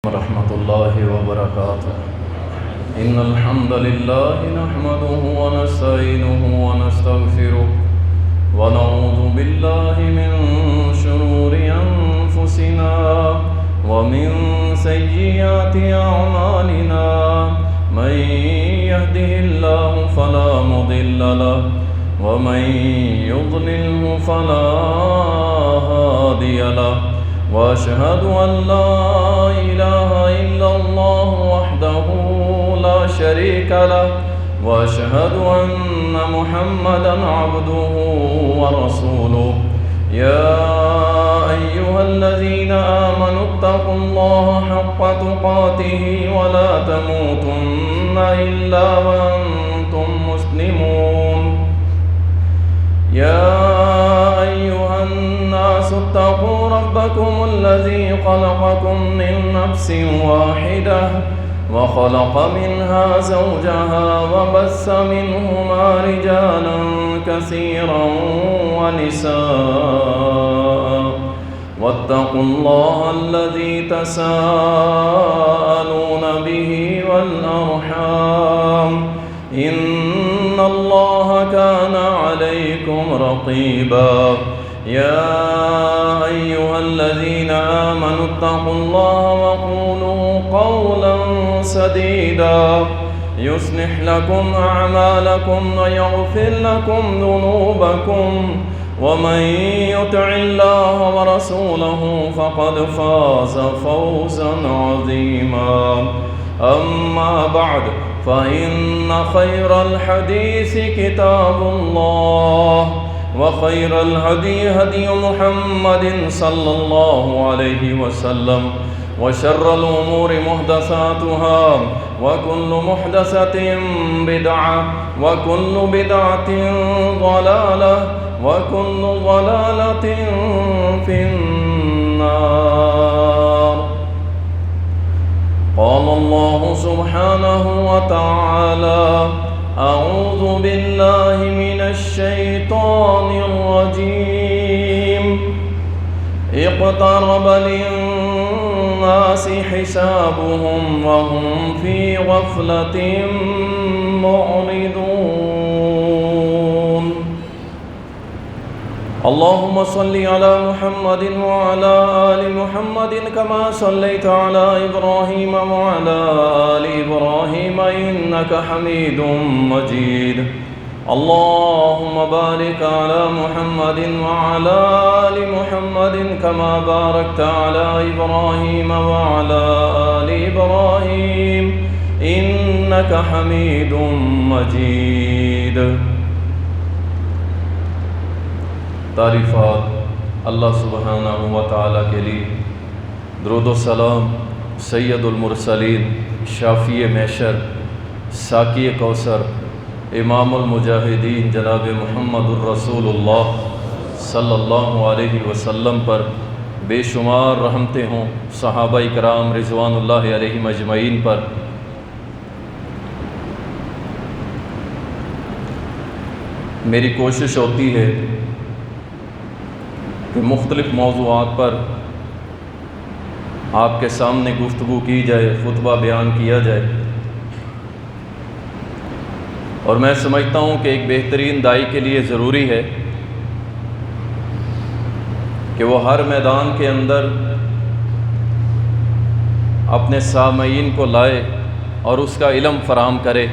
ورحمة الله وبركاته. إن الحمد لله نحمده ونستعينه ونستغفره ونعوذ بالله من شرور أنفسنا ومن سيئات أعمالنا. من يهده الله فلا مضل له ومن يضلله فلا هادي له. وأشهد أن لا إله إلا الله وحده لا شريك له وأشهد أن محمدًا عبده ورسوله. يا أيها الذين آمنوا اتقوا الله حق تقاته ولا تموتن إلا وأنتم مسلمون. يا أيها الناس اتقوا ربكم الذي خلقكم من نفس واحدة وخلق منها زوجها وبث منهما رجالا كثيرا ونساء. واتقوا الله الذي تساءلون به والأرحام إن الله كان عليكم رقيبا. يا أيها الذين آمنوا اتقوا الله وقولوا قولا سديدا يصلح لكم أعمالكم ويغفر لكم ذنوبكم ومن يطع الله ورسوله فقد فاز فوزا عظيما. أما بعد فإن خير الحديث كتاب الله وخير الهدي هدي محمد صلى الله عليه وسلم وشر الأمور محدثاتها وكل محدثة بدعة وكل بدعة ضلالة وكل ضلالة في النار. قال الله سبحانه وتعالى: أعوذ بالله من الشيطان الرجيم. اقترب للناس حسابهم وهم في غفلة معرضون. اللهم صل على محمد وعلى آل محمد كما صليت على إبراهيم وعلى آل إبراهيم إنك حميد مجيد. اللهم بارك على محمد وعلى آل محمد كما باركت على إبراهيم وعلى آل إبراهيم إنك حميد مجيد. تعریفات اللہ سبحانہ و تعالیٰ کے لیے، درود و سلام سید المرسلین، شافی محشر، ساقی کوثر، امام المجاہدین جناب محمد الرسول اللہ صلی اللہ علیہ وسلم پر بے شمار رحمتیں ہوں، صحابہ کرام رضوان اللہ علیہم اجمعین پر۔ میری کوشش ہوتی ہے کہ مختلف موضوعات پر آپ کے سامنے گفتگو کی جائے، خطبہ بیان کیا جائے، اور میں سمجھتا ہوں کہ ایک بہترین داعی کے لیے ضروری ہے کہ وہ ہر میدان کے اندر اپنے سامعین کو لائے اور اس کا علم فراہم کرے،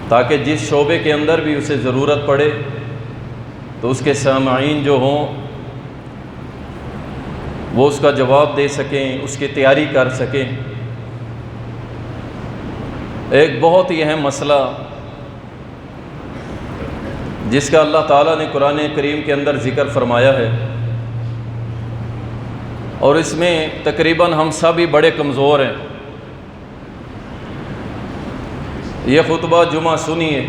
تاکہ جس شعبے کے اندر بھی اسے ضرورت پڑے تو اس کے سامعین جو ہوں وہ اس کا جواب دے سکیں، اس کی تیاری کر سکیں۔ ایک بہت ہی اہم مسئلہ جس کا اللہ تعالیٰ نے قرآن کریم کے اندر ذکر فرمایا ہے، اور اس میں تقریباً ہم سب ہی بڑے کمزور ہیں۔ یہ خطبہ جمعہ سنیے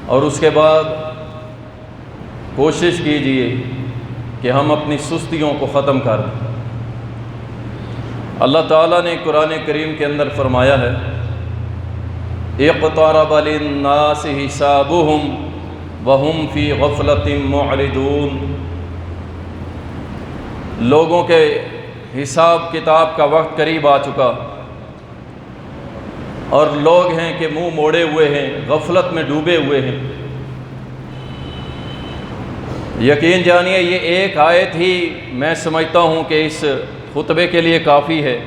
اور اس کے بعد کوشش کیجئے کہ ہم اپنی سستیوں کو ختم کر دیں۔ اللہ تعالیٰ نے قرآن کریم کے اندر فرمایا ہے: اقترب للناس حسابهم وهم في غفلة معرضون۔ لوگوں کے حساب کتاب کا وقت قریب آ چکا، اور لوگ ہیں کہ منہ موڑے ہوئے ہیں، غفلت میں ڈوبے ہوئے ہیں۔ یقین جانیے یہ ایک آیت ہی میں سمجھتا ہوں کہ اس خطبے کے لیے کافی ہے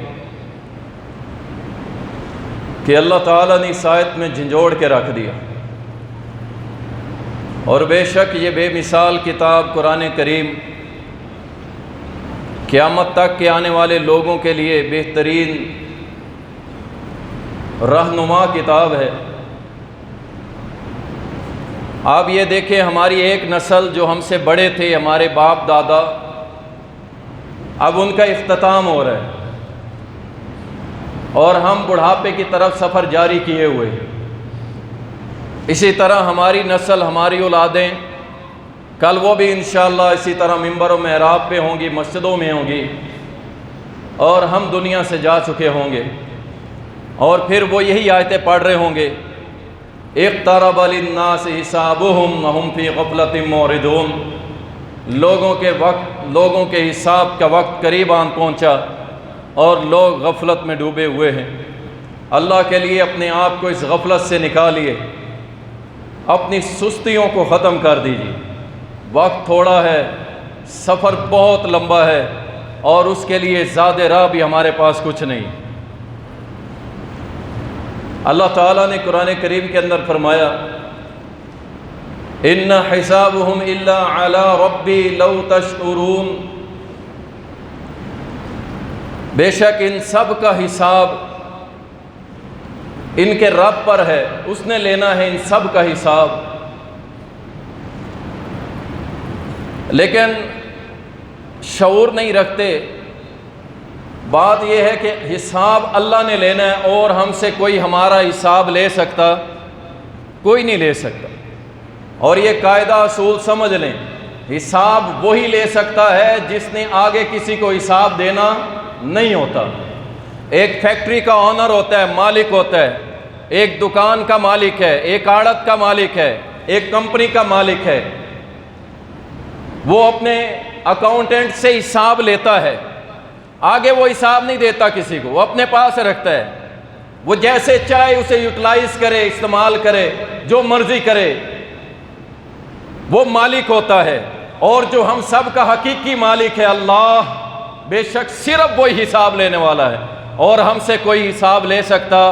کہ اللہ تعالیٰ نے اس آیت میں جھنجھوڑ کے رکھ دیا۔ اور بے شک یہ بے مثال کتاب قرآن کریم قیامت تک کے آنے والے لوگوں کے لیے بہترین رہنما کتاب ہے۔ آپ یہ دیکھیں، ہماری ایک نسل جو ہم سے بڑے تھے، ہمارے باپ دادا، اب ان کا اختتام ہو رہا ہے اور ہم بڑھاپے کی طرف سفر جاری کیے ہوئے ہیں۔ اسی طرح ہماری نسل، ہماری اولادیں کل وہ بھی انشاءاللہ اسی طرح ممبر و محراب پہ ہوں گی، مسجدوں میں ہوں گی، اور ہم دنیا سے جا چکے ہوں گے، اور پھر وہ یہی آیتیں پڑھ رہے ہوں گے، اقترب للناس حسابهم وهم فی غفلۃ معرضون۔ لوگوں کے حساب کا وقت قریب آن پہنچا اور لوگ غفلت میں ڈوبے ہوئے ہیں۔ اللہ کے لیے اپنے آپ کو اس غفلت سے نکالیے، اپنی سستیوں کو ختم کر دیجیے۔ وقت تھوڑا ہے، سفر بہت لمبا ہے، اور اس کے لیے زیادہ راہ بھی ہمارے پاس کچھ نہیں۔ اللہ تعالیٰ نے قرآن کریم کے اندر فرمایا، ان حسابهم الا علی ربی لو تشعرون۔ بے شک ان سب کا حساب ان کے رب پر ہے، اس نے لینا ہے ان سب کا حساب۔ لیکن شعور نہیں رکھتے۔ بات یہ ہے کہ حساب اللہ نے لینا ہے، اور ہم سے کوئی ہمارا حساب لے سکتا؟ کوئی نہیں لے سکتا۔ اور یہ قاعدہ اصول سمجھ لیں، حساب وہی لے سکتا ہے جس نے آگے کسی کو حساب دینا نہیں ہوتا۔ ایک فیکٹری کا آنر ہوتا ہے، مالک ہوتا ہے، ایک دکان کا مالک ہے، ایک آڑت کا مالک ہے، ایک کمپنی کا مالک ہے۔ وہ اپنے اکاؤنٹنٹ سے حساب لیتا ہے، آگے وہ حساب نہیں دیتا کسی کو، وہ اپنے پاس رکھتا ہے۔ وہ جیسے چاہے اسے یوٹیلائز کرے، استعمال کرے، جو مرضی کرے، وہ مالک ہوتا ہے۔ اور جو ہم سب کا حقیقی مالک ہے اللہ، بے شک صرف وہی حساب لینے والا ہے، اور ہم سے کوئی حساب لے سکتا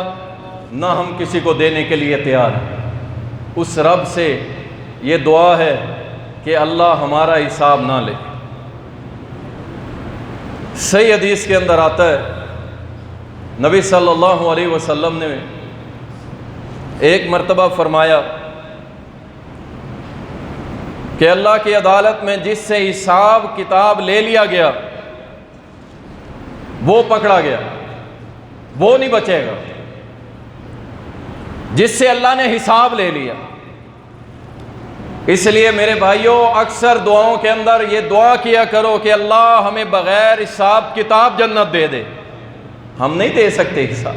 نہ ہم کسی کو دینے کے لیے تیار ہیں۔ اس رب سے یہ دعا ہے کہ اللہ ہمارا حساب نہ لے۔ صحیح حدیث کے اندر آتا ہے، نبی صلی اللہ علیہ وسلم نے ایک مرتبہ فرمایا کہ اللہ کی عدالت میں جس سے حساب کتاب لے لیا گیا وہ پکڑا گیا، وہ نہیں بچے گا۔ جس سے اللہ نے حساب لے لیا۔ اس لیے میرے بھائیوں، اکثر دعاؤں کے اندر یہ دعا کیا کرو کہ اللہ ہمیں بغیر حساب کتاب جنت دے دے۔ ہم نہیں دے سکتے حساب،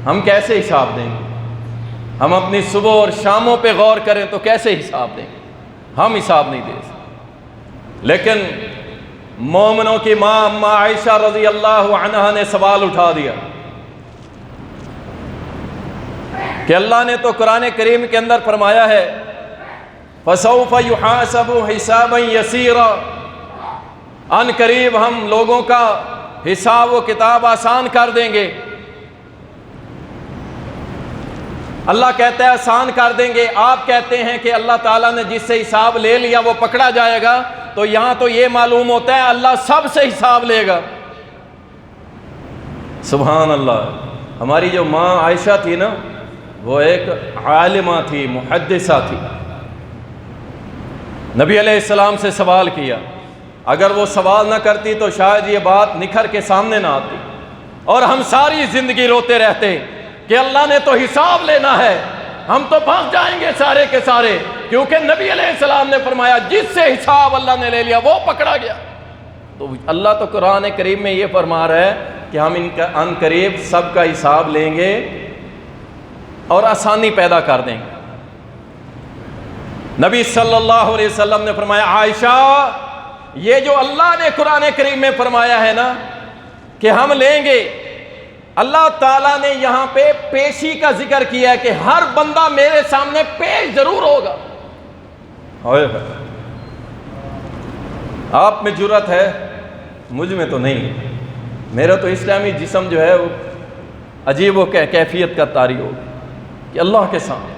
ہم کیسے حساب دیں گے؟ ہم اپنی صبح اور شاموں پہ غور کریں تو کیسے حساب دیں گے؟ ہم حساب نہیں دے سکتے۔ لیکن مومنوں کی ماں اماں عائشہ رضی اللہ عنہا نے سوال اٹھا دیا کہ اللہ نے تو قرآن کریم کے اندر فرمایا ہے فَسَوْفَ يُحَاسَبُ حِسَابًا يَسِيرًا، ان قریب ہم لوگوں کا حساب و کتاب آسان کر دیں گے۔ اللہ کہتا ہے آسان کر دیں گے، آپ کہتے ہیں کہ اللہ تعالیٰ نے جس سے حساب لے لیا وہ پکڑا جائے گا، تو یہاں تو یہ معلوم ہوتا ہے اللہ سب سے حساب لے گا۔ سبحان اللہ۔ ہماری جو ماں عائشہ تھی نا، وہ ایک عالمہ تھی، محدثہ تھی۔ نبی علیہ السلام سے سوال کیا، اگر وہ سوال نہ کرتی تو شاید یہ بات نکھر کے سامنے نہ آتی، اور ہم ساری زندگی روتے رہتے کہ اللہ نے تو حساب لینا ہے، ہم تو پھنس جائیں گے سارے کے سارے، کیونکہ نبی علیہ السلام نے فرمایا جس سے حساب اللہ نے لے لیا وہ پکڑا گیا۔ تو اللہ تو قرآن کریم میں یہ فرما رہا ہے کہ ہم ان کا ان قریب سب کا حساب لیں گے اور آسانی پیدا کر دیں گے۔ نبی صلی اللہ علیہ وسلم نے فرمایا عائشہ یہ جو اللہ نے قرآن کریم میں فرمایا ہے نا کہ ہم لیں گے، اللہ تعالیٰ نے یہاں پہ پیشی کا ذکر کیا ہے کہ ہر بندہ میرے سامنے پیش ضرور ہوگا۔ آپ میں جرأت ہے، مجھ میں تو نہیں ہے۔ میرا تو اسلامی جسم جو ہے وہ عجیب و کیفیت کا طاری ہوگا کہ اللہ کے سامنے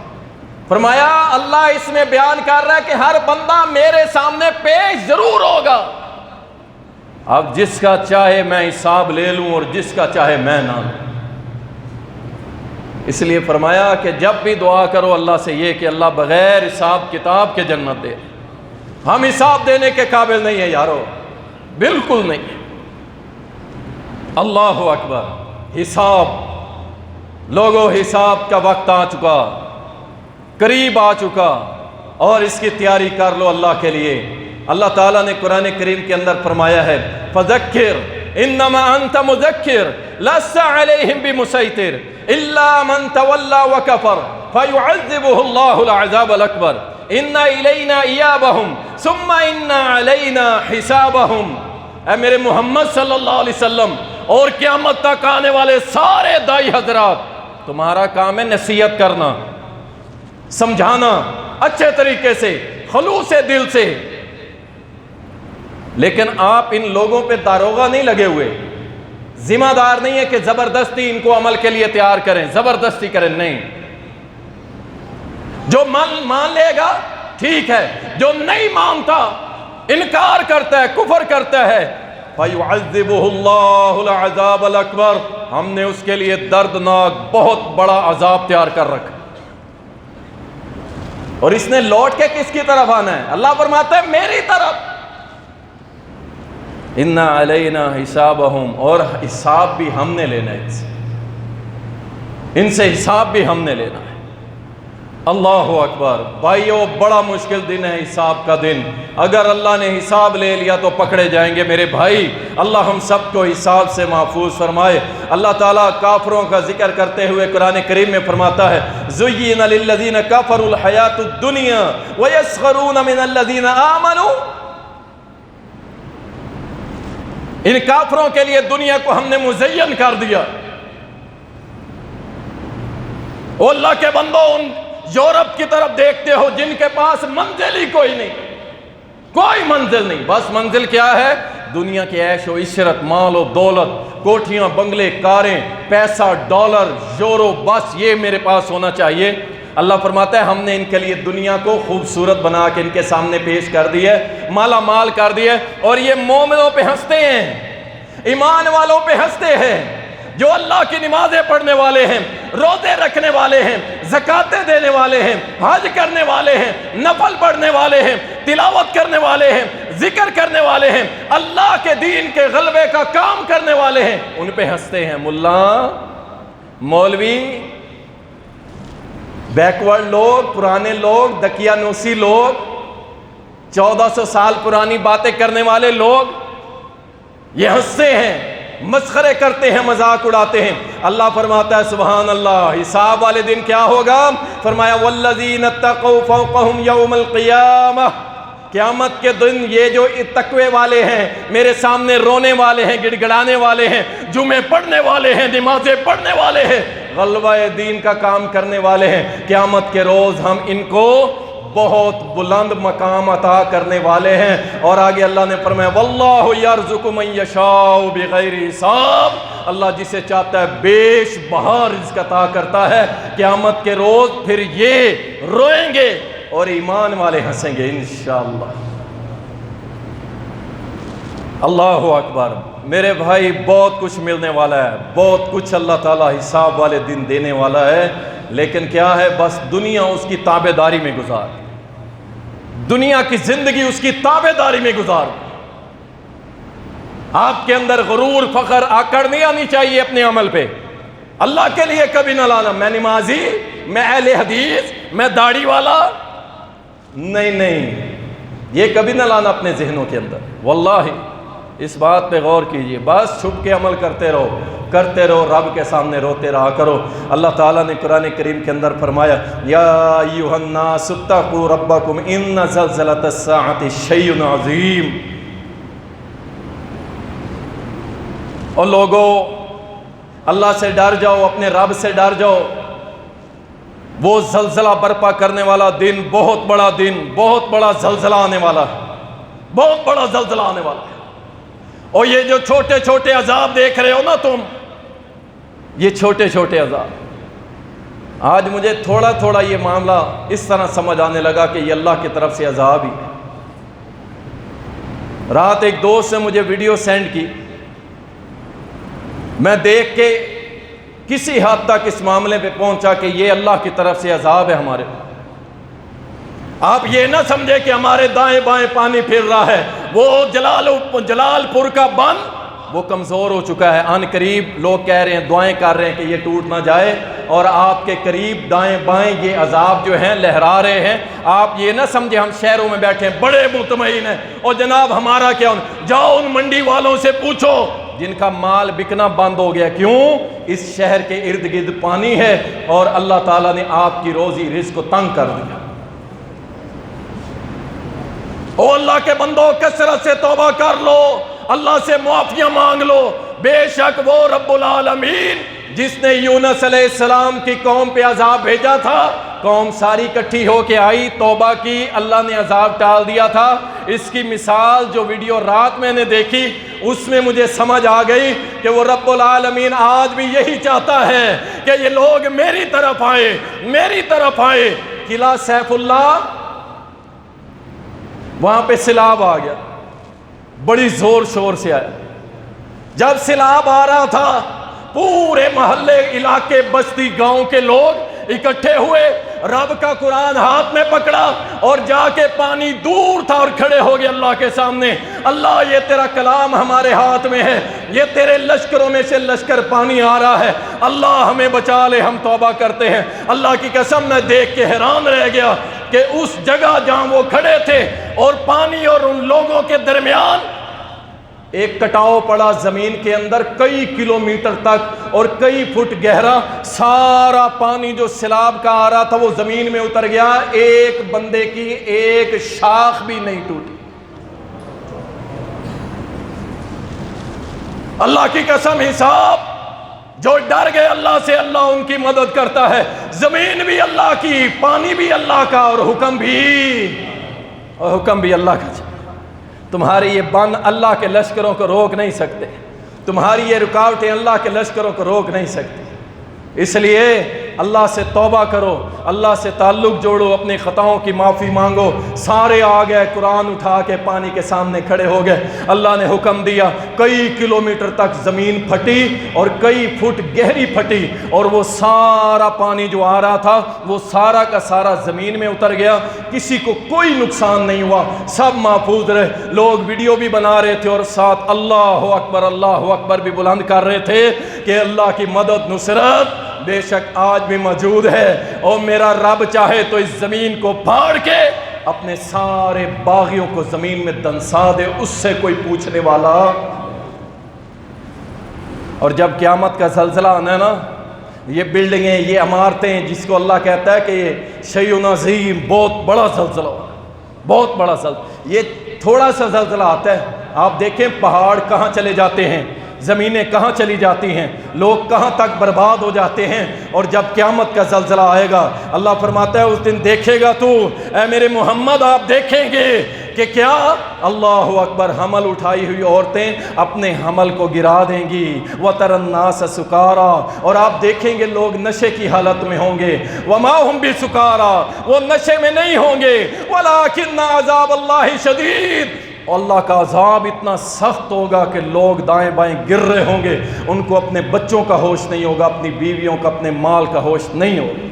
فرمایا، اللہ اس میں بیان کر رہا ہے کہ ہر بندہ میرے سامنے پیش ضرور ہوگا۔ اب جس کا چاہے میں حساب لے لوں اور جس کا چاہے میں نہ لوں۔ اس لیے فرمایا کہ جب بھی دعا کرو اللہ سے یہ کہ اللہ بغیر حساب کتاب کے جنت دے۔ ہم حساب دینے کے قابل نہیں ہیں یارو، بالکل نہیں۔ اللہ اکبر، حساب، لوگوں حساب کا وقت آ چکا، قریب آ چکا، اور اس کی تیاری کر لو اللہ کے لیے۔ اللہ تعالیٰ نے قرآن کریم کے اندر فرمایا ہے فذکر انما انت مذکر لست علیہم بمسیطر الا من تولی وکفر فیعذبہ اللہ العذاب الاکبر ان الینا ایابہم ثم ان علینا حسابہم۔ اے میرے محمد صلی اللہ علیہ وسلم اور قیامت تک آنے والے سارے دائی حضرات، تمہارا کام ہے نصیحت کرنا، سمجھانا اچھے طریقے سے، خلوص دل سے، لیکن آپ ان لوگوں پہ داروغہ نہیں لگے ہوئے، ذمہ دار نہیں ہے کہ زبردستی ان کو عمل کے لیے تیار کریں، زبردستی کریں، نہیں۔ جو مان لے گا ٹھیک ہے، جو نہیں مانتا، انکار کرتا ہے، کفر کرتا ہے، فَيُعَذِّبُهُ اللَّهُ الْعَذَابَ الْأَكْبَرَ، ہم نے اس کے لیے دردناک بہت بڑا عذاب تیار کر رکھا۔ اور اس نے لوٹ کے کس کی طرف آنا ہے؟ اللہ فرماتا ہے میری طرف۔ اِنَّ عَلَيْنَا حِسَابَهُمْ، اور حساب بھی ہم نے لینا ہے، ان سے حساب بھی ہم نے لینا ہے۔ اللہ اکبر بھائیو، بڑا مشکل دن ہے حساب کا دن۔ اگر اللہ نے حساب لے لیا تو پکڑے جائیں گے میرے بھائی۔ اللہ ہم سب کو حساب سے محفوظ فرمائے۔ اللہ تعالیٰ کافروں کا ذکر کرتے ہوئے قرآن کریم میں فرماتا ہے زُيِّنَ لِلَّذِينَ كَفَرُوا الْحَيَاةُ الدُّنْيَا وَيَسْخَرُونَ مِنَ الَّذِينَ آمَنُوا۔ ان کافروں کے لیے دنیا کو ہم نے مزین کر دیا۔ او اللہ کے بندوں، ان یورپ کی طرف دیکھتے ہو جن کے پاس منزل ہی کوئی نہیں، کوئی منزل نہیں، بس منزل کیا ہے؟ دنیا کی عیش و عشرت، مال و دولت، کوٹھیاں، بنگلے، کاریں، پیسہ، ڈالر، یورو، بس یہ میرے پاس ہونا چاہیے۔ اللہ فرماتا ہے ہم نے ان کے لیے دنیا کو خوبصورت بنا کے ان کے سامنے پیش کر دی ہے، مالا مال کر دی ہے، اور یہ مومنوں پہ ہنستے ہیں، ایمان والوں پہ ہنستے ہیں، جو اللہ کی نمازیں پڑھنے والے ہیں، روزے رکھنے والے ہیں، زکاتیں دینے والے ہیں، حج کرنے والے ہیں، نفل پڑھنے والے ہیں، تلاوت کرنے والے ہیں، ذکر کرنے والے ہیں، اللہ کے دین کے غلبے کا کام کرنے والے ہیں، ان پہ ہنستے ہیں۔ ملا، مولوی، بیکورڈ لوگ، پرانے لوگ، دقیانوسی لوگ، 1400 سال پرانی باتیں کرنے والے لوگ، یہ ہنستے ہیں، مسخرے کرتے ہیں، مذاق اڑاتے ہیں۔ اللہ فرماتا ہے سبحان اللہ، حساب والے دن کیا ہوگا؟ فرمایا والذین اتقوا فوقہم یوم القیامہ، قیامت کے دن یہ جو تقوی والے ہیں، میرے سامنے رونے والے ہیں، گڑ گڑانے والے ہیں، جمعے پڑھنے والے ہیں، نمازیں پڑھنے والے ہیں، غلبہ دین کا کام کرنے والے ہیں، قیامت کے روز ہم ان کو بہت بلند مقام عطا کرنے والے ہیں۔ اور آگے اللہ نے فرمایا واللہ یرزق من یشاء بغیر حساب، اللہ جسے چاہتا ہے بیش بہا رزق عطا کرتا ہے۔ قیامت کے روز پھر یہ روئیں گے اور ایمان والے ہنسیں گے انشاءاللہ۔ اللہ اکبر میرے بھائی، بہت کچھ ملنے والا ہے، بہت کچھ اللہ تعالیٰ حساب والے دن دینے والا ہے، لیکن کیا ہے؟ بس دنیا اس کی تابع داری میں گزار، دنیا کی زندگی اس کی تابع داری میں گزار۔ آپ کے اندر غرور، فخر، آکڑ نہیں آنی چاہیے اپنے عمل پہ۔ اللہ کے لیے کبھی نہ لانا میں نمازی، میں اہل حدیث، میں داڑھی والا، نہیں، یہ کبھی نہ لانا اپنے ذہنوں کے اندر۔ واللہ اس بات پہ غور کیجئے، بس چھپ کے عمل کرتے رہو، رب کے سامنے روتے رہا کرو۔ اللہ تعالیٰ نے قرآن کریم کے اندر فرمایا یا ایھا الناس اتقوا ربکم ان زلزلۃ الساعۃ شیء عظیم۔ اور لوگوں اللہ سے ڈر جاؤ، اپنے رب سے ڈر جاؤ. وہ زلزلہ برپا کرنے والا دن بہت بڑا دن، بہت بڑا زلزلہ آنے والا ہے، بہت بڑا زلزلہ آنے والا ہے. اور یہ جو چھوٹے چھوٹے عذاب دیکھ رہے ہو نا تم، یہ چھوٹے چھوٹے عذاب، آج مجھے تھوڑا تھوڑا یہ معاملہ اس طرح سمجھ آنے لگا کہ یہ اللہ کی طرف سے عذاب ہی ہے. رات ایک دوست نے مجھے ویڈیو سینڈ کی، میں دیکھ کے کسی حد تک اس معاملے پہ پہنچا کہ یہ اللہ کی طرف سے عذاب ہے ہمارے. آپ یہ نہ سمجھے کہ ہمارے دائیں بائیں پانی پھر رہا ہے. وہ جلال پور کا بند وہ کمزور ہو چکا ہے. ان قریب لوگ کہہ رہے ہیں، دعائیں کر رہے ہیں کہ یہ ٹوٹ نہ جائے، اور آپ کے قریب دائیں بائیں یہ عذاب جو ہیں لہرا رہے ہیں. آپ یہ نہ سمجھے ہم شہروں میں بیٹھے ہیں بڑے مطمئن ہیں اور جناب ہمارا کیا. جاؤ ان منڈی والوں سے پوچھو جن کا مال بکنا بند ہو گیا. کیوں؟ اس شہر کے ارد گرد پانی ہے اور اللہ تعالیٰ نے آپ کی روزی رزق کو تنگ کر دیا. او اللہ کے بندوں، کثرت سے توبہ کر لو، اللہ سے معافیاں مانگ لو. بے شک وہ رب العالمین جس نے یونس علیہ السلام کی قوم پہ عذاب بھیجا تھا، قوم ساری کٹھی ہو کے آئی، توبہ کی، اللہ نے عذاب ٹال دیا تھا. اس کی مثال جو ویڈیو رات میں نے دیکھی اس میں مجھے سمجھ آ گئی کہ وہ رب العالمین آج بھی یہی چاہتا ہے کہ یہ لوگ میری طرف آئے، میری طرف آئے. قلعہ سیف اللہ، وہاں پہ سیلاب آ گیا، بڑی زور شور سے آیا. جب سیلاب آ رہا تھا پورے محلے، علاقے، بستی، گاؤں کے لوگ اکٹھے ہوئے، رب کا قرآن ہاتھ میں پکڑا اور جا کے پانی دور تھا اور کھڑے ہو گئے اللہ کے سامنے. اللہ یہ تیرا کلام ہمارے ہاتھ میں ہے، یہ تیرے لشکروں میں سے لشکر پانی آ رہا ہے، اللہ ہمیں بچا لے، ہم توبہ کرتے ہیں. اللہ کی قسم میں دیکھ کے حیران رہ گیا کہ اس جگہ جہاں وہ کھڑے تھے اور پانی اور ان لوگوں کے درمیان ایک کٹاؤ پڑا زمین کے اندر کئی کلومیٹر تک اور کئی فٹ گہرا. سارا پانی جو سیلاب کا آ رہا تھا وہ زمین میں اتر گیا، ایک بندے کی ایک شاخ بھی نہیں ٹوٹی. اللہ کی قسم، حساب جو ڈر گئے اللہ سے، اللہ ان کی مدد کرتا ہے. زمین بھی اللہ کی، پانی بھی اللہ کا، اور حکم بھی اللہ کا. تمہاری یہ بند اللہ کے لشکروں کو روک نہیں سکتے، تمہاری یہ رکاوٹیں اللہ کے لشکروں کو روک نہیں سکتی. اس لیے اللہ سے توبہ کرو، اللہ سے تعلق جوڑو، اپنی خطاؤں کی معافی مانگو. سارے آ گئے، قرآن اٹھا کے پانی کے سامنے کھڑے ہو گئے. اللہ نے حکم دیا، کئی کلومیٹر تک زمین پھٹی اور کئی فٹ گہری پھٹی، اور وہ سارا پانی جو آ رہا تھا وہ سارا کا سارا زمین میں اتر گیا. کسی کو کوئی نقصان نہیں ہوا، سب محفوظ رہے. لوگ ویڈیو بھی بنا رہے تھے اور ساتھ اللہ اکبر بھی بلند کر رہے تھے کہ اللہ کی مدد، نصرت بے شک آج بھی موجود ہے. اور میرا رب چاہے تو اس زمین کو پھاڑ کے اپنے سارے باغیوں کو زمین میں دنسا دے، اس سے کوئی پوچھنے والا. اور جب قیامت کا زلزلہ آنا ہے نا، یہ بلڈنگیں، یہ عمارتیں، جس کو اللہ کہتا ہے کہ یہ شیء عظیم، بہت بڑا زلزلہ ہوگا، بہت بڑا زلزلہ. یہ تھوڑا سا زلزلہ آتا ہے، آپ دیکھیں پہاڑ کہاں چلے جاتے ہیں، زمینیں کہاں چلی جاتی ہیں، لوگ کہاں تک برباد ہو جاتے ہیں. اور جب قیامت کا زلزلہ آئے گا، اللہ فرماتا ہے اس دن دیکھے گا تو، اے میرے محمد آپ دیکھیں گے کہ کیا اللہ اکبر، حمل اٹھائی ہوئی عورتیں اپنے حمل کو گرا دیں گی. وَتَرَى النَّاسَ سُكَارَىٰ، اور آپ دیکھیں گے لوگ نشے کی حالت میں ہوں گے. وَمَا هُمْ بِسُكَارَىٰ، وہ نشے میں نہیں ہوں گے. وَلَٰكِنَّ عَذَابَ اللَّهِ شَدِيدٌ، اللہ کا عذاب اتنا سخت ہوگا کہ لوگ دائیں بائیں گر رہے ہوں گے، ان کو اپنے بچوں کا ہوش نہیں ہوگا، اپنی بیویوں کا، اپنے مال کا ہوش نہیں ہوگا.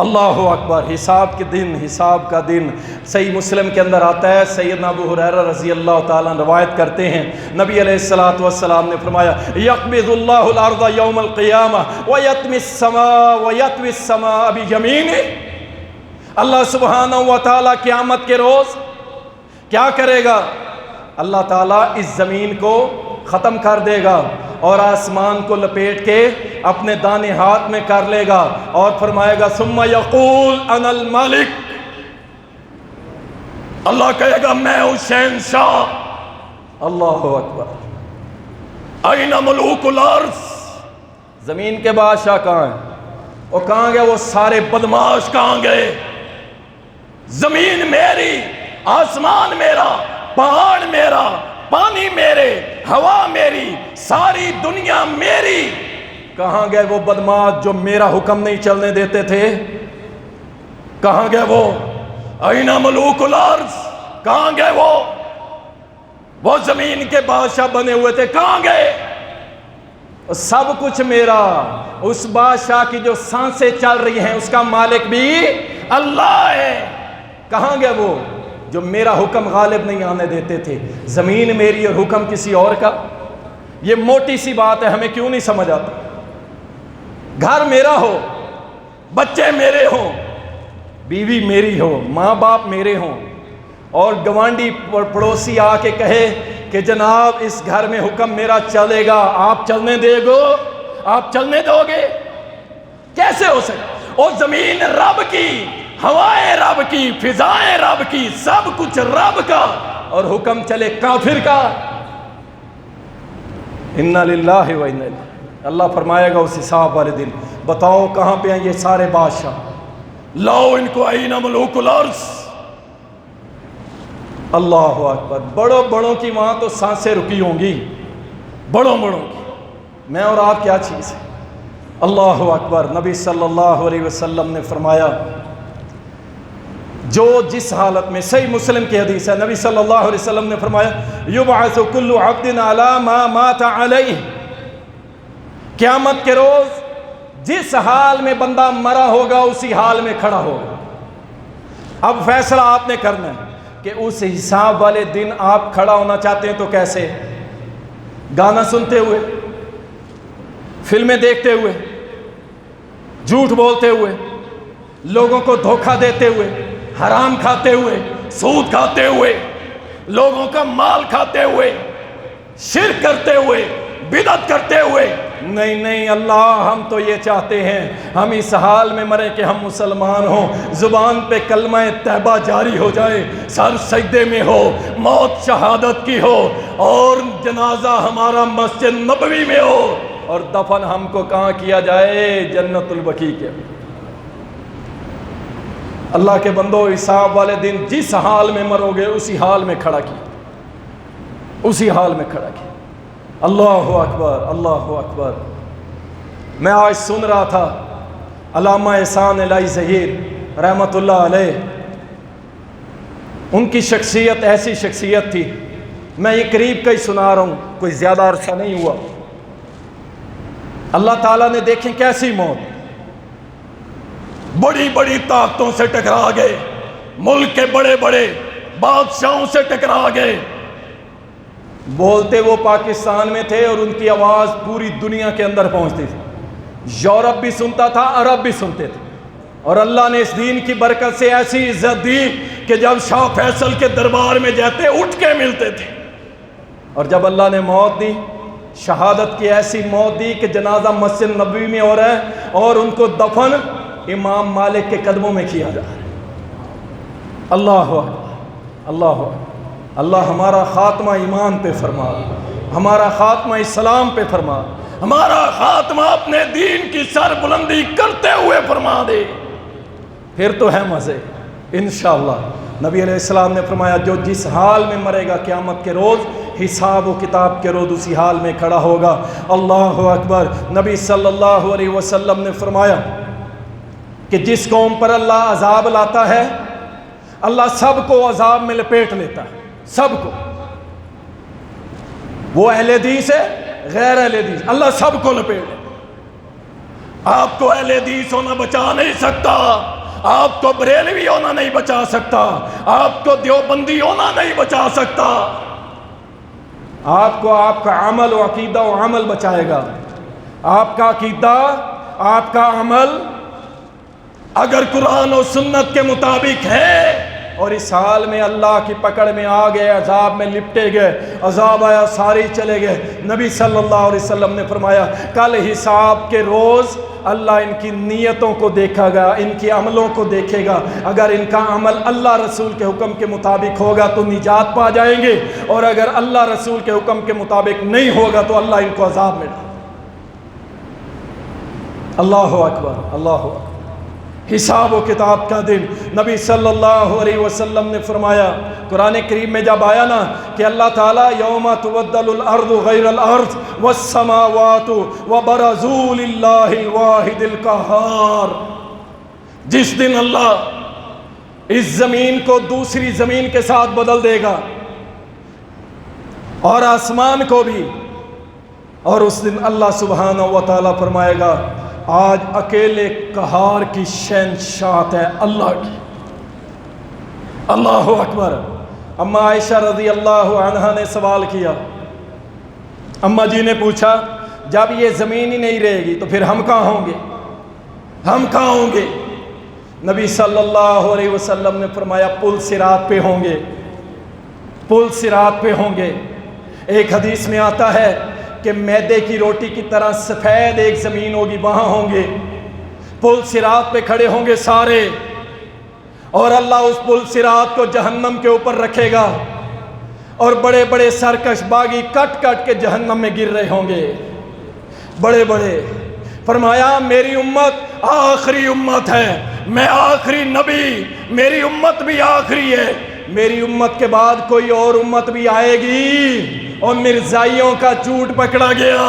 اللہ اکبر. حساب کے دن، حساب کا دن. صحیح مسلم کے اندر آتا ہے، سیدنا ابو ہریرہ رضی اللہ تعالیٰ روایت کرتے ہیں، نبی علیہ السلام نے فرمایا، یقبض اللہ الارض یوم القیامہ ویطوی السماء بیمینہ. اللہ سبحانہ و تعالیٰ قیامت کے روز کیا کرے گا؟ اللہ تعالیٰ اس زمین کو ختم کر دے گا اور آسمان کو لپیٹ کے اپنے دانے ہاتھ میں کر لے گا اور فرمائے گا ثم یقول انا الملک. اللہ کہے گا میں ہوں شہنشاہ، اللہ اکبر۔ این ملوک الارض، زمین کے بادشاہ کہاں ہیں؟ وہ کہاں گئے؟ وہ سارے بدماش کہاں گئے؟ زمین میری، آسمان میرا، پہاڑ میرا، پانی میرے، ہوا میری، ساری دنیا میری۔ کہاں گئے وہ بدماش جو میرا حکم نہیں چلنے دیتے تھے؟ کہاں گئے وہ؟ این ملوک الارض، کہاں گئے وہ زمین کے بادشاہ بنے ہوئے تھے، کہاں گئے؟ سب کچھ میرا۔ اس بادشاہ کی جو سانسیں چل رہی ہیں اس کا مالک بھی اللہ ہے۔ کہاں گئے وہ جو میرا حکم غالب نہیں آنے دیتے تھے؟ زمین میری اور حکم کسی اور کا۔ یہ موٹی سی بات ہے، ہمیں کیوں نہیں سمجھ آتا؟ گھر میرا ہو، بچے میرے ہوں، بیوی میری ہو، ماں باپ میرے ہوں، اور گوانڈی پڑوسی آ کے کہے کہ جناب اس گھر میں حکم میرا چلے گا، آپ چلنے دے گو؟ آپ چلنے دو گے؟ کیسے ہو سکے؟ اور زمین رب کی، ہوائیں رب کی، فضائیں رب کی، سب کچھ رب کا، اور حکم چلے کافر کا۔ انا للہ و انا الیہ۔ اللہ فرمائے گا اس حساب والے دن، بتاؤ کہاں پہ ہیں یہ سارے بادشاہ؟ لاؤ ان کو، این ملوک الارض۔ اللہ اکبر۔ بڑوں بڑوں کی وہاں تو سانسیں رکی ہوں گی، بڑوں بڑوں کی۔ میں اور آپ کیا چیز ہے؟ اللہ اکبر۔ نبی صلی اللہ علیہ وسلم نے فرمایا، جو جس حالت میں، صحیح مسلم کی حدیث ہے، نبی صلی اللہ علیہ وسلم نے فرمایا یبعث کل عبد علی ما مات علیہ، قیامت کے روز جس حال میں بندہ مرا ہوگا اسی حال میں کھڑا ہوگا۔ اب فیصلہ آپ نے کرنا ہے کہ اس حساب والے دن آپ کھڑا ہونا چاہتے ہیں تو کیسے؟ گانا سنتے ہوئے، فلمیں دیکھتے ہوئے، جھوٹ بولتے ہوئے، لوگوں کو دھوکہ دیتے ہوئے، حرام کھاتے ہوئے، سود کھاتے ہوئے، لوگوں کا مال کھاتے ہوئے، شرک کرتے ہوئے، بدعت کرتے ہوئے؟ نہیں نہیں اللہ، ہم تو یہ چاہتے ہیں ہم اس حال میں مرے کہ ہم مسلمان ہوں، زبان پہ کلمہ طیبہ جاری ہو جائے، سر سجدے میں ہو، موت شہادت کی ہو، اور جنازہ ہمارا مسجد نبوی میں ہو، اور دفن ہم کو کہاں کیا جائے؟ جنت البقیع کے۔ اللہ کے بندو، حساب والے دن جس حال میں مرو گے اسی حال میں کھڑا کیا، اسی حال میں کھڑا کیا۔ اللہ اکبر، اللہ اکبر۔ میں آج سن رہا تھا علامہ احسان الہی ظہیر رحمۃ اللہ علیہ، ان کی شخصیت ایسی شخصیت تھی، میں یہ قریب کا ہی سنا رہا ہوں، کوئی زیادہ عرصہ نہیں ہوا۔ اللہ تعالیٰ نے دیکھیں کیسی موت، بڑی بڑی طاقتوں سے ٹکرا گئے، ملک کے بڑے بڑے بادشاہوں سے ٹکرا گئے۔ بولتے وہ پاکستان میں تھے اور ان کی آواز پوری دنیا کے اندر پہنچتی تھی، یورپ بھی سنتا تھا، عرب بھی سنتے تھے، اور اللہ نے اس دین کی برکت سے ایسی عزت دی کہ جب شاہ فیصل کے دربار میں جاتے اٹھ کے ملتے تھے، اور جب اللہ نے موت دی، شہادت کی ایسی موت دی کہ جنازہ مسجد نبوی میں ہو رہا ہے اور ان کو دفن امام مالک کے قدموں میں کیا جا رہا ہے۔ اللہ اللہ اللہ ہمارا خاتمہ ایمان پہ فرما، ہمارا خاتمہ اسلام پہ فرما، ہمارا خاتمہ اپنے دین کی سر بلندی کرتے ہوئے فرما دے، پھر تو ہے مزے انشاءاللہ۔ نبی علیہ السلام نے فرمایا جو جس حال میں مرے گا قیامت کے روز، حساب و کتاب کے روز اسی حال میں کھڑا ہوگا۔ اللہ اکبر۔ نبی صلی اللہ علیہ وسلم نے فرمایا کہ جس قوم پر اللہ عذاب لاتا ہے، اللہ سب کو عذاب میں لپیٹ لیتا ہے، سب کو۔ وہ اہل حدیث ہے، غیر اہل حدیث، اللہ سب کو لپیٹ لیتا۔ آپ کو اہل حدیث ہونا بچا نہیں سکتا، آپ کو بریلوی ہونا نہیں بچا سکتا، آپ کو دیوبندی ہونا نہیں بچا سکتا، آپ کو آپ کا عمل و عقیدہ و عمل بچائے گا۔ آپ کا عقیدہ، آپ کا عمل اگر قرآن و سنت کے مطابق ہے اور اس حال میں اللہ کی پکڑ میں آ گئے، عذاب میں لپٹے گئے، عذاب آیا سارے چلے گئے۔ نبی صلی اللہ علیہ وسلم نے فرمایا کل حساب کے روز اللہ ان کی نیتوں کو دیکھا گا، ان کی عملوں کو دیکھے گا۔ اگر ان کا عمل اللہ رسول کے حکم کے مطابق ہوگا تو نجات پا جائیں گے، اور اگر اللہ رسول کے حکم کے مطابق نہیں ہوگا تو اللہ ان کو عذاب میں ڈالے۔ اللہ اکبر، اللہ اکبر۔ حساب و کتاب کا دن، نبی صلی اللہ علیہ وسلم نے فرمایا، قرآن کریم میں جب آیا نا کہ اللہ تعالیٰ یوم تبدل الارض غیر الارض والسماوات وبرزوا للہ الواحد القہار، جس دن اللہ اس زمین کو دوسری زمین کے ساتھ بدل دے گا اور آسمان کو بھی، اور اس دن اللہ سبحانہ و تعالیٰ فرمائے گا آج اکیلے قہار کی شہنشاہت ہے اللہ کی۔ اللہ اکبر۔ اما عائشہ رضی اللہ عنہا نے سوال کیا، اما جی نے پوچھا جب یہ زمین ہی نہیں رہے گی تو پھر ہم کہاں ہوں گے، ہم کہاں ہوں گے؟ نبی صلی اللہ علیہ وسلم نے فرمایا پل صراط پہ ہوں گے، پل صراط پہ ہوں گے۔ ایک حدیث میں آتا ہے کہ میدے کی روٹی کی طرح سفید ایک زمین ہوگی، وہاں ہوں گے، پل صراط پہ کھڑے ہوں گے سارے، اور اللہ اس پل صراط کو جہنم کے اوپر رکھے گا، اور بڑے بڑے سرکش باغی کٹ کٹ کے جہنم میں گر رہے ہوں گے، بڑے بڑے۔ فرمایا میری امت آخری امت ہے، میں آخری نبی، میری امت بھی آخری ہے، میری امت کے بعد کوئی اور امت بھی آئے گی، اور مرزائیوں کا جھوٹ پکڑا گیا،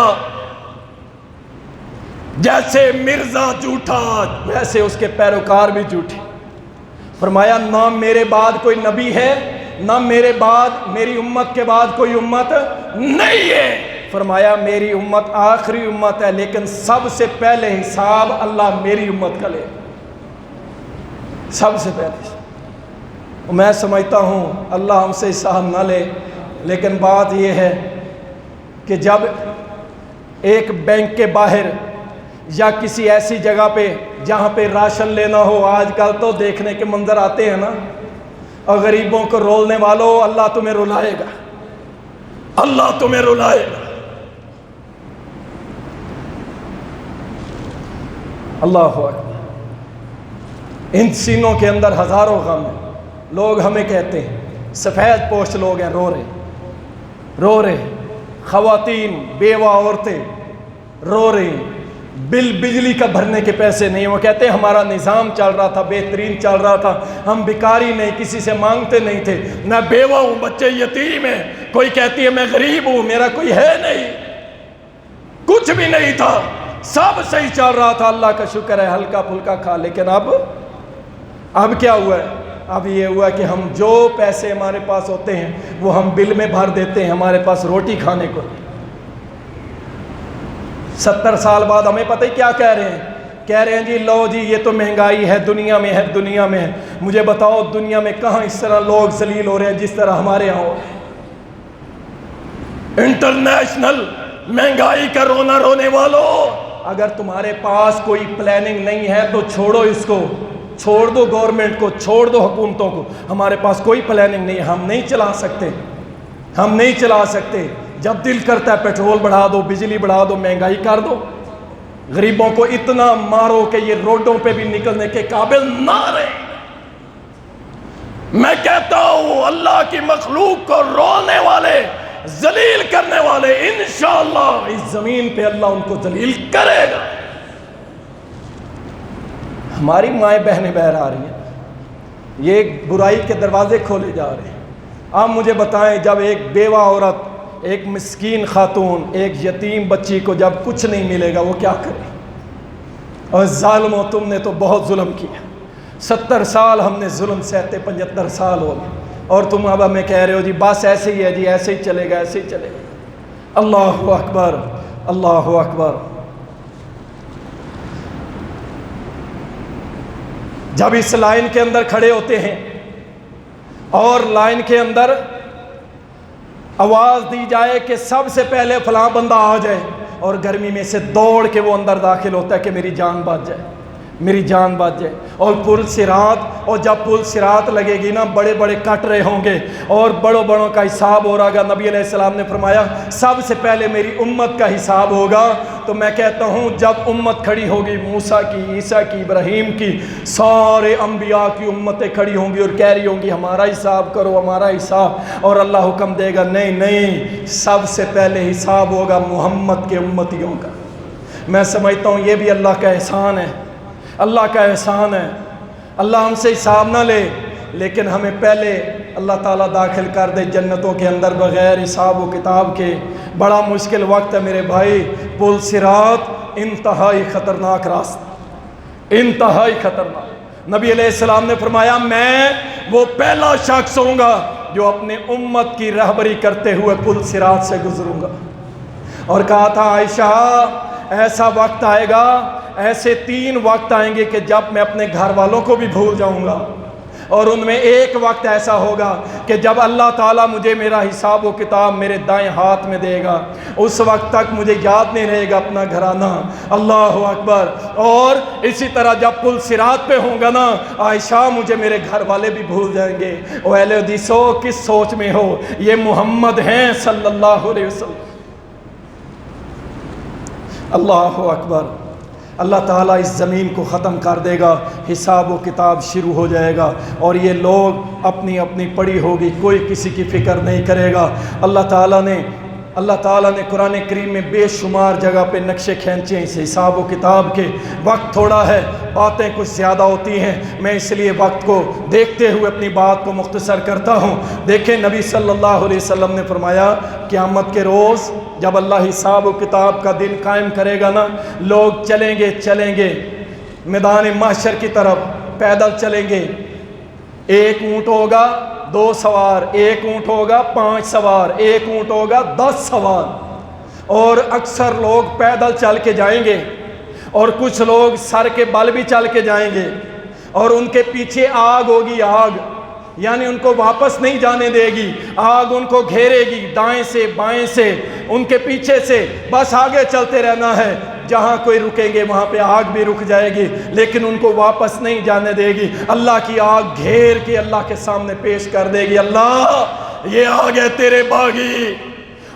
جیسے مرزا جھوٹا ویسے اس کے پیروکار بھی جھوٹے۔ فرمایا نہ میرے بعد کوئی نبی ہے، نہ میرے بعد میری امت کے بعد کوئی امت نہیں ہے۔ فرمایا میری امت آخری امت ہے، لیکن سب سے پہلے حساب اللہ میری امت کا لے، سب سے پہلے۔ میں سمجھتا ہوں اللہ ہم سے حساب نہ لے، لیکن بات یہ ہے کہ جب ایک بینک کے باہر یا کسی ایسی جگہ پہ جہاں پہ راشن لینا ہو، آج کل تو دیکھنے کے منظر آتے ہیں نا، اور غریبوں کو رولنے والوں اللہ تمہیں رلائے گا، اللہ تمہیں رلائے گا۔ اللہ اکبر۔ ان سینوں کے اندر ہزاروں غم ہیں۔ لوگ ہمیں کہتے ہیں سفید پوش لوگ ہیں، رو رہے رو رہے، خواتین بیوہ عورتیں رو رہی، بجلی کا بھرنے کے پیسے نہیں، وہ کہتے ہیں ہمارا نظام چل رہا تھا، بہترین چل رہا تھا، ہم بیکاری نہیں، کسی سے مانگتے نہیں تھے، میں بیوہ ہوں، بچے یتیم ہیں، کوئی کہتی ہے میں غریب ہوں، میرا کوئی ہے نہیں، کچھ بھی نہیں تھا، سب صحیح چل رہا تھا، اللہ کا شکر ہے، ہلکا پھلکا کھا۔ لیکن اب کیا ہوا ہے؟ اب یہ ہوا کہ ہم جو پیسے ہمارے پاس ہوتے ہیں وہ ہم بل میں بھر دیتے ہیں، ہمارے پاس روٹی کھانے کو۔ 70 سال بعد ہمیں پتہ ہی کیا کہہ رہے ہیں؟ کہہ رہے ہیں جی لو جی یہ تو مہنگائی ہے، دنیا میں ہے، دنیا میں ہے۔ مجھے بتاؤ دنیا میں کہاں اس طرح لوگ ذلیل ہو رہے ہیں جس طرح ہمارے ہاں ہو رہے ہیں؟ انٹرنیشنل مہنگائی کا رونا رونے والوں، اگر تمہارے پاس کوئی پلاننگ نہیں ہے تو چھوڑو اس کو، چھوڑ دو گورنمنٹ کو، چھوڑ دو حکومتوں کو۔ ہمارے پاس کوئی پلاننگ نہیں ہے، ہم نہیں چلا سکتے، ہم نہیں چلا سکتے۔ جب دل کرتا ہے پیٹرول بڑھا دو، بجلی بڑھا دو، مہنگائی کر دو، غریبوں کو اتنا مارو کہ یہ روڈوں پہ بھی نکلنے کے قابل نہ رہے۔ میں کہتا ہوں اللہ کی مخلوق کو رونے والے، ذلیل کرنے والے، انشاءاللہ اس زمین پہ اللہ ان کو ذلیل کرے گا۔ ہماری مائیں بہنیں بہر آ رہی ہیں، یہ برائی کے دروازے کھولے جا رہے ہیں۔ آپ مجھے بتائیں جب ایک بیوہ عورت، ایک مسکین خاتون، ایک یتیم بچی کو جب کچھ نہیں ملے گا وہ کیا کرے؟ اور ظالموں تم نے تو بہت ظلم کیا، 70 سال ہم نے ظلم سہتے، 75 سال ہو گئے، اور تم اب ہمیں کہہ رہے ہو جی بس ایسے ہی ہے جی، ایسے ہی چلے گا، ایسے ہی چلے گا۔ اللہ اکبر، اللہ اکبر۔ جب اس لائن کے اندر کھڑے ہوتے ہیں اور لائن کے اندر آواز دی جائے کہ سب سے پہلے فلاں بندہ آ جائے، اور گرمی میں سے دوڑ کے وہ اندر داخل ہوتا ہے کہ میری جان بچ جائے، میری جان بچ جائے۔ اور پل صراط، اور جب پل صراط لگے گی نا، بڑے بڑے کٹرے ہوں گے اور بڑوں بڑوں کا حساب ہو رہا گا۔ نبی علیہ السلام نے فرمایا سب سے پہلے میری امت کا حساب ہوگا۔ تو میں کہتا ہوں جب امت کھڑی ہوگی، موسیٰ کی، عیسیٰ کی، ابراہیم کی، سارے انبیاء کی امتیں کھڑی ہوں گی اور کہہ رہی ہوں گی ہمارا حساب کرو، ہمارا حساب، اور اللہ حکم دے گا نہیں نہیں، سب سے پہلے حساب ہوگا محمد کے امتیوں کا۔ میں سمجھتا ہوں یہ بھی اللہ کا احسان ہے، اللہ کا احسان ہے۔ اللہ ہم سے حساب نہ لے، لیکن ہمیں پہلے اللہ تعالیٰ داخل کر دے جنتوں کے اندر بغیر حساب و کتاب کے۔ بڑا مشکل وقت ہے میرے بھائی، پل صراط انتہائی خطرناک راستہ، انتہائی خطرناک۔ نبی علیہ السلام نے فرمایا میں وہ پہلا شخص ہوں گا جو اپنے امت کی رہبری کرتے ہوئے پل صراط سے گزروں گا۔ اور کہا تھا عائشہ ایسا وقت آئے گا، ایسے 3 وقت آئیں گے کہ جب میں اپنے گھر والوں کو بھی بھول جاؤں گا، اور ان میں ایک وقت ایسا ہوگا کہ جب اللہ تعالیٰ مجھے میرا حساب و کتاب میرے دائیں ہاتھ میں دے گا، اس وقت تک مجھے یاد نہیں رہے گا اپنا گھرانہ۔ اللہ اکبر۔ اور اسی طرح جب پل صراط پہ ہوں گا نا عائشہ، مجھے میرے گھر والے بھی بھول جائیں گے۔ او اہل حدیثو کس سوچ میں ہو، یہ محمد ہیں صلی اللہ علیہ وسلم۔ اللہ اکبر۔ اللہ تعالیٰ اس زمین کو ختم کر دے گا، حساب و کتاب شروع ہو جائے گا، اور یہ لوگ اپنی اپنی پڑی ہوگی، کوئی کسی کی فکر نہیں کرے گا۔ اللہ تعالیٰ نے قرآن کریم میں بے شمار جگہ پہ نقشے کھینچے ہیں اس حساب و کتاب کے۔ وقت تھوڑا ہے، باتیں کچھ زیادہ ہوتی ہیں، میں اس لیے وقت کو دیکھتے ہوئے اپنی بات کو مختصر کرتا ہوں۔ دیکھیں نبی صلی اللہ علیہ وسلم نے فرمایا قیامت کے روز جب اللہ حساب و کتاب کا دن قائم کرے گا نا، لوگ چلیں گے میدان محشر کی طرف، پیدل چلیں گے۔ 1 اونٹ ہوگا 2 سوار، 1 اونٹ ہوگا 5 سوار، 1 اونٹ ہوگا 10 سوار، اور اکثر لوگ پیدل چل کے جائیں گے، اور کچھ لوگ سر کے بل بھی چل کے جائیں گے، اور ان کے پیچھے آگ ہوگی، آگ یعنی ان کو واپس نہیں جانے دے گی، آگ ان کو گھیرے گی دائیں سے بائیں سے، ان کے پیچھے سے، بس آگے چلتے رہنا ہے۔ جہاں کوئی رکیں گے وہاں پہ آگ بھی رک جائے گی، لیکن ان کو واپس نہیں جانے دے گی۔ اللہ کی آگ گھیر کے اللہ کے سامنے پیش کر دے گی، اللہ یہ آگ ہے تیرے باغی،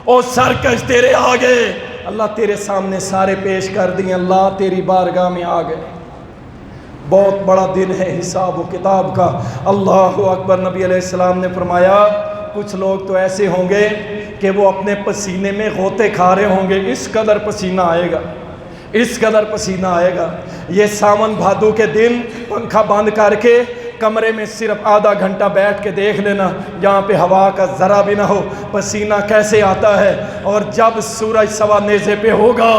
او سرکش تیرے آگے، اللہ تیرے سامنے سارے پیش کر دیں، اللہ تیری بارگاہ میں آ گئے۔ بہت بڑا دن ہے حساب و کتاب کا۔ اللہ اکبر۔ نبی علیہ السلام نے فرمایا کچھ لوگ تو ایسے ہوں گے کہ وہ اپنے پسینے میں غوطے کھا رہے ہوں گے، اس قدر پسینہ آئے گا، اس قدر پسینہ آئے گا۔ یہ ساون بھادو کے دن پنکھا بند کر کے کمرے میں صرف آدھا گھنٹہ بیٹھ کے دیکھ لینا، جہاں پہ ہوا کا ذرا بھی نہ ہو، پسینہ کیسے آتا ہے۔ اور جب سورج سوا نیزے پہ ہوگا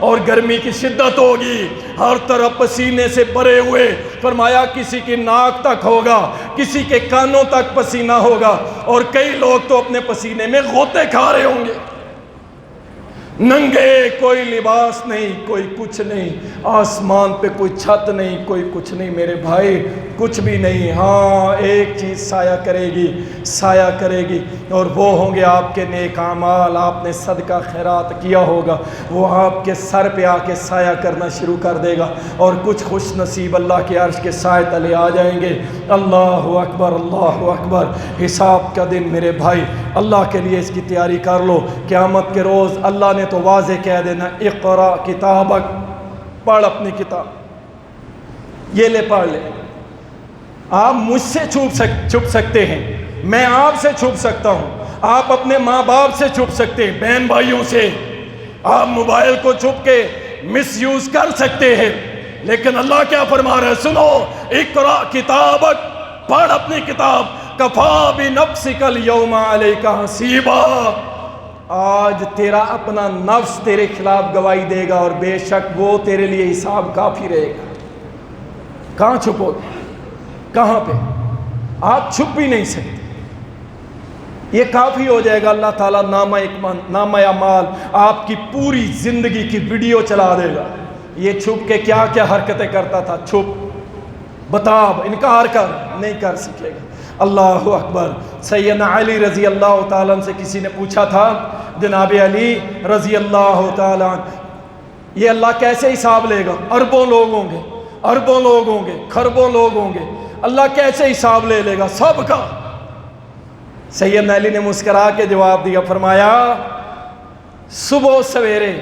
اور گرمی کی شدت ہوگی، ہر طرف پسینے سے بھرے ہوئے، فرمایا کسی کی ناک تک ہوگا، کسی کے کانوں تک پسینہ ہوگا، اور کئی لوگ تو اپنے پسینے میں غوطے کھا رہے ہوں گے، ننگے، کوئی لباس نہیں، کوئی کچھ نہیں، آسمان پہ کوئی چھت نہیں، کوئی کچھ نہیں میرے بھائی، کچھ بھی نہیں۔ ہاں ایک چیز سایہ کرے گی، سایہ کرے گی، اور وہ ہوں گے آپ کے نیک اعمال، آپ نے صدقہ خیرات کیا ہوگا، وہ آپ کے سر پہ آ کے سایہ کرنا شروع کر دے گا، اور کچھ خوش نصیب اللہ کے عرش کے سائے تلے آ جائیں گے۔ اللہ اکبر، اللہ اکبر۔ حساب کا دن میرے بھائی، اللہ کے لیے اس کی تیاری کر لو۔ قیامت کے روز اللہ نے تو واضح کہہ دینا اقرا کتابک، پڑھ اپنی کتاب، یہ لے پڑھ لے۔ آپ مجھ سے چھپ سکتے ہیں، میں آپ سے چھپ سکتا ہوں، آپ اپنے ماں باپ سے چھپ سکتے ہیں، بہن بھائیوں سے، آپ موبائل کو چھپ کے مس یوز کر سکتے ہیں، لیکن اللہ کیا فرما رہا ہے، سنو، اقرا کتابک، پڑھ اپنی کتاب، کفا بنفسک الیوم علیک حسیبا، آج تیرا اپنا نفس تیرے خلاف گواہی دے گا، اور بے شک وہ تیرے لیے حساب کافی رہے گا۔ کہاں چھپو گے؟ کہاں پہ؟ آپ چھپ بھی نہیں سکتے، یہ کافی ہو جائے گا۔ اللہ تعالیٰ نامہ اعمال آپ کی پوری زندگی کی ویڈیو چلا دے گا، یہ چھپ کے کیا کیا حرکتیں کرتا تھا، چھپ بتا، انکار کر، نہیں کر سکے گا۔ اللہ اکبر۔ سیدنا علی رضی اللہ تعالیٰ عنہ سے کسی نے پوچھا تھا، جناب علی رضی اللہ تعالیٰ عنہ، یہ اللہ کیسے حساب لے گا، اربوں لوگ ہوں گے، اربوں لوگ ہوں گے، خربوں لوگ ہوں گے، اللہ کیسے حساب لے لے گا سب کا؟ سیدنا علی نے مسکرا کے جواب دیا، فرمایا صبح سویرے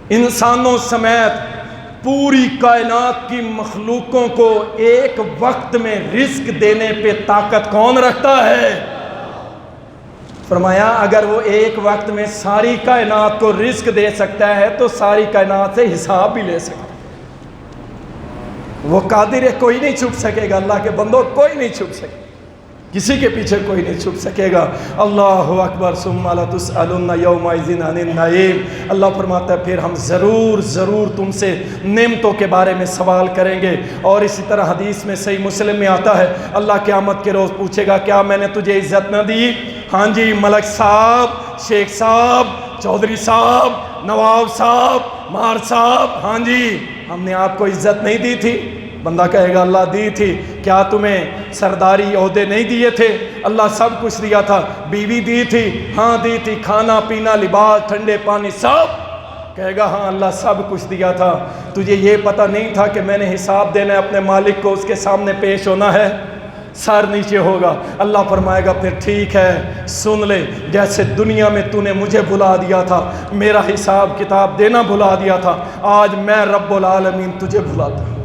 انسانوں سمیت پوری کائنات کی مخلوقوں کو ایک وقت میں رزق دینے پہ طاقت کون رکھتا ہے؟ فرمایا اگر وہ ایک وقت میں ساری کائنات کو رزق دے سکتا ہے تو ساری کائنات سے حساب بھی لے سکتا ہے۔ وہ قادر ہے، کوئی نہیں چھپ سکے گا، اللہ کے بندوں کوئی نہیں چھپ سکے، کسی کے پیچھے کوئی نہیں چھپ سکے گا۔ اللہ اکبر، ثم لتسألن یومئذ عن النعیم۔ اللہ فرماتا ہے پھر ہم ضرور تم سے نعمتوں کے بارے میں سوال کریں گے۔ اور اسی طرح حدیث میں صحیح مسلم میں آتا ہے اللہ قیامت کے روز پوچھے گا کیا میں نے تجھے عزت نہ دی؟ ہاں جی، ملک صاحب، شیخ صاحب، چودھری صاحب، نواب صاحب، مار صاحب، ہاں جی ہم نے آپ کو عزت نہیں دی تھی؟ بندہ کہے گا اللہ دی تھی۔ کیا تمہیں سرداری عہدے نہیں دیے تھے؟ اللہ سب کچھ دیا تھا۔ بیوی دی تھی؟ ہاں دی تھی۔ کھانا پینا، لباس، ٹھنڈے پانی سب؟ کہے گا ہاں اللہ سب کچھ دیا تھا۔ تجھے یہ پتہ نہیں تھا کہ میں نے حساب دینا ہے اپنے مالک کو، اس کے سامنے پیش ہونا ہے؟ سر نیچے ہوگا۔ اللہ فرمائے گا پھر ٹھیک ہے سن لے، جیسے دنیا میں تو نے مجھے بھلا دیا تھا، میرا حساب کتاب دینا بھلا دیا تھا، آج میں رب العالمین تجھے بھلاتا ہوں۔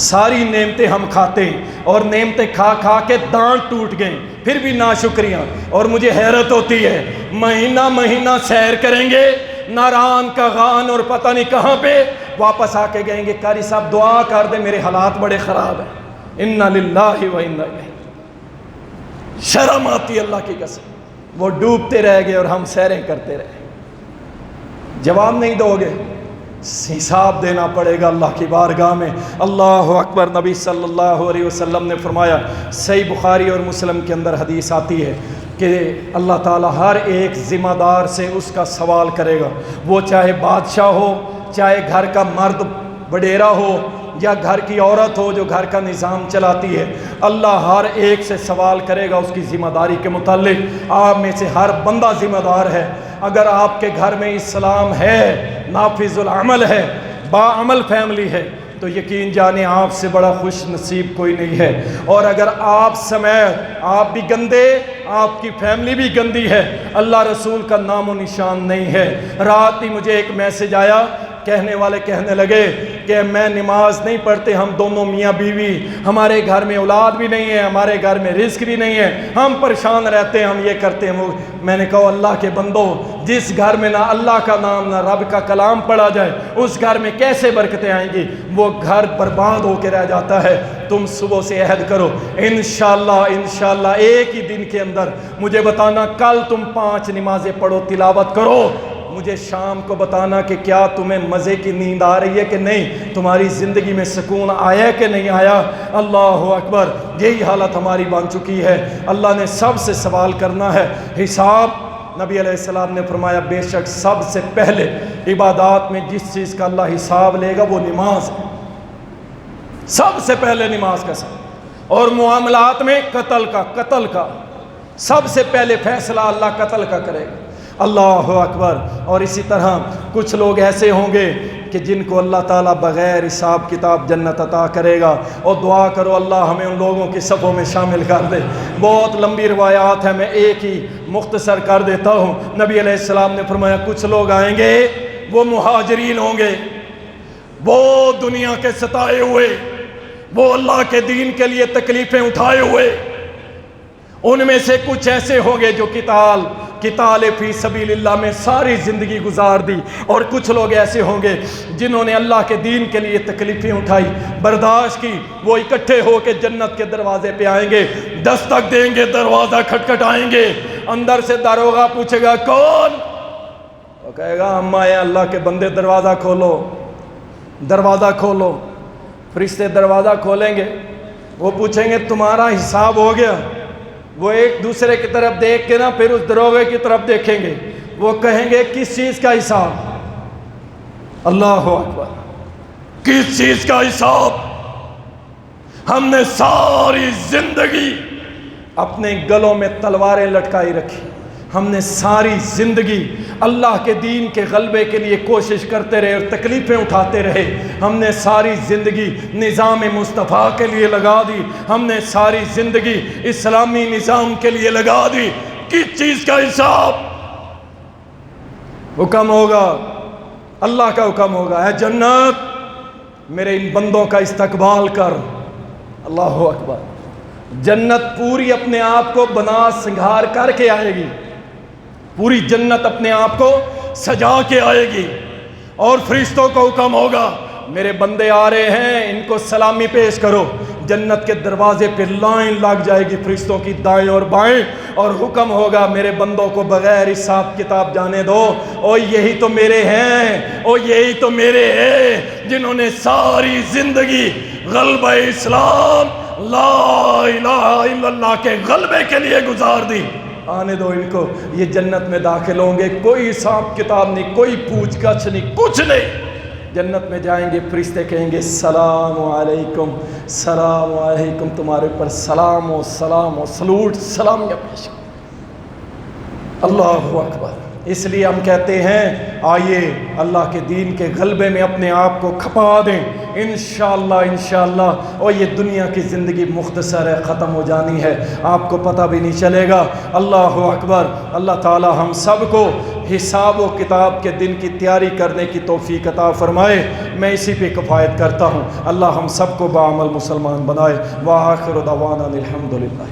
ساری نعمتیں ہم کھاتے ہیں اور نعمتیں کھا کھا کے دانت ٹوٹ گئے، پھر بھی ناشکریاں۔ اور مجھے حیرت ہوتی ہے، مہینہ مہینہ سیر کریں گے ناران کا غان اور پتہ نہیں کہاں پہ، واپس آ کے گئیں گے قاری صاحب دعا کر دے میرے حالات بڑے خراب ہیں، انا للہ و انا الیہ۔ شرم آتی اللہ کی قسم۔ وہ ڈوبتے رہ گئے اور ہم سیریں کرتے رہے۔ جواب نہیں دو گے، حساب دینا پڑے گا اللہ کی بارگاہ میں۔ اللہ اکبر۔ نبی صلی اللہ علیہ وسلم نے فرمایا، صحیح بخاری اور مسلم کے اندر حدیث آتی ہے کہ اللہ تعالیٰ ہر ایک ذمہ دار سے اس کا سوال کرے گا، وہ چاہے بادشاہ ہو، چاہے گھر کا مرد وڈیرا ہو، یا گھر کی عورت ہو جو گھر کا نظام چلاتی ہے۔ اللہ ہر ایک سے سوال کرے گا اس کی ذمہ داری کے متعلق۔ آپ میں سے ہر بندہ ذمہ دار ہے۔ اگر آپ کے گھر میں اسلام ہے، نافذ العمل ہے، باعمل فیملی ہے، تو یقین جانے آپ سے بڑا خوش نصیب کوئی نہیں ہے۔ اور اگر آپ سمیت آپ بھی گندے، آپ کی فیملی بھی گندی ہے، اللہ رسول کا نام و نشان نہیں ہے۔ رات ہی مجھے ایک میسج آیا، کہنے والے کہنے لگے کہ میں نماز نہیں پڑھتے، ہم دونوں میاں بیوی، ہمارے گھر میں اولاد بھی نہیں ہے، ہمارے گھر میں رزق بھی نہیں ہے، ہم پریشان رہتے ہیں، ہم یہ کرتے ہیں وہ۔ میں نے کہا اللہ کے بندو، جس گھر میں نہ اللہ کا نام نہ رب کا کلام پڑھا جائے اس گھر میں کیسے برکتیں آئیں گی؟ وہ گھر برباد ہو کے رہ جاتا ہے۔ تم صبح سے عہد کرو، انشاءاللہ ایک ہی دن کے اندر مجھے بتانا، کل تم 5 نمازیں پڑھو، تلاوت کرو، مجھے شام کو بتانا کہ کیا تمہیں مزے کی نیند آ رہی ہے کہ نہیں، تمہاری زندگی میں سکون آیا کہ نہیں آیا۔ اللہ اکبر۔ یہی حالت ہماری بن چکی ہے۔ اللہ نے سب سے سوال کرنا ہے، حساب۔ نبی علیہ السلام نے فرمایا بے شک سب سے پہلے عبادات میں جس چیز کا اللہ حساب لے گا وہ نماز ہے، سب سے پہلے نماز کا سب۔ اور معاملات میں قتل کا سب سے پہلے فیصلہ اللہ قتل کا کرے گا۔ اللہ اکبر۔ اور اسی طرح کچھ لوگ ایسے ہوں گے کہ جن کو اللہ تعالیٰ بغیر حساب کتاب جنت عطا کرے گا، اور دعا کرو اللہ ہمیں ان لوگوں کی صفوں میں شامل کر دے۔ بہت لمبی روایات ہیں، میں ایک ہی مختصر کر دیتا ہوں۔ نبی علیہ السلام نے فرمایا کچھ لوگ آئیں گے، وہ مہاجرین ہوں گے، وہ دنیا کے ستائے ہوئے، وہ اللہ کے دین کے لیے تکلیفیں اٹھائے ہوئے۔ ان میں سے کچھ ایسے ہوں گے جو قتال فی سبیل اللہ میں ساری زندگی گزار دی، اور کچھ لوگ ایسے ہوں گے جنہوں نے اللہ کے دین کے لیے تکلیفیں اٹھائی، برداشت کی، وہ اکٹھے ہو کے جنت کے دروازے پہ آئیں گے، دستک دیں گے، دروازہ کھٹکھٹائیں گے، اندر سے داروغہ پوچھے گا کون؟ وہ کہے گا ہم آئے اللہ کے بندے، دروازہ کھولو، دروازہ کھولو۔ فرشتے دروازہ کھولیں گے، وہ پوچھیں گے تمہارا حساب ہو گیا؟ وہ ایک دوسرے کی طرف دیکھ کے نا پھر اس دروغے کی طرف دیکھیں گے، وہ کہیں گے کس چیز کا حساب؟ اللہ اکبر۔ کس چیز کا حساب؟ ہم نے ساری زندگی اپنے گلوں میں تلواریں لٹکائی رکھی، ہم نے ساری زندگی اللہ کے دین کے غلبے کے لیے کوشش کرتے رہے اور تکلیفیں اٹھاتے رہے. ہم نے ساری زندگی نظام مصطفیٰ کے لیے لگا دی, ہم نے ساری زندگی اسلامی نظام کے لیے لگا دی. کس چیز کا حساب؟ حکم ہوگا, اللہ کا حکم ہوگا, اے جنت میرے ان بندوں کا استقبال کر. اللہ اکبر. جنت پوری اپنے آپ کو بنا سنگھار کر کے آئے گی, پوری جنت اپنے آپ کو سجا کے آئے گی, اور فرشتوں کو حکم ہوگا میرے بندے آ رہے ہیں, ان کو سلامی پیش کرو. جنت کے دروازے پہ لائن لگ جائے گی فرشتوں کی دائیں اور بائیں, اور حکم ہوگا میرے بندوں کو بغیر حساب کتاب جانے دو. او یہی تو میرے ہیں, او یہی تو میرے ہیں جنہوں نے ساری زندگی غلبہ اسلام لا الہ الا اللہ کے غلبے کے لیے گزار دی. آنے دو ان کو, یہ جنت میں داخل ہوں گے, کوئی حساب کتاب نہیں, کوئی پوچھ گچھ نہیں, کچھ نہیں. جنت میں جائیں گے, فرشتے کہیں گے سلام علیکم, سلام علیکم, تمہارے اوپر سلام و سلام و سلوٹ سلامیاں پیش. اللہ اکبر. اس لیے ہم کہتے ہیں آئیے اللہ کے دین کے غلبے میں اپنے آپ کو کھپا دیں انشاءاللہ انشاءاللہ. اور یہ دنیا کی زندگی مختصر ہے, ختم ہو جانی ہے, آپ کو پتہ بھی نہیں چلے گا. اللہ اکبر. اللہ تعالی ہم سب کو حساب و کتاب کے دن کی تیاری کرنے کی توفیق عطا فرمائے. میں اسی پہ کفایت کرتا ہوں. اللہ ہم سب کو باعمل مسلمان بنائے. وآخر دعوانا الحمدللہ.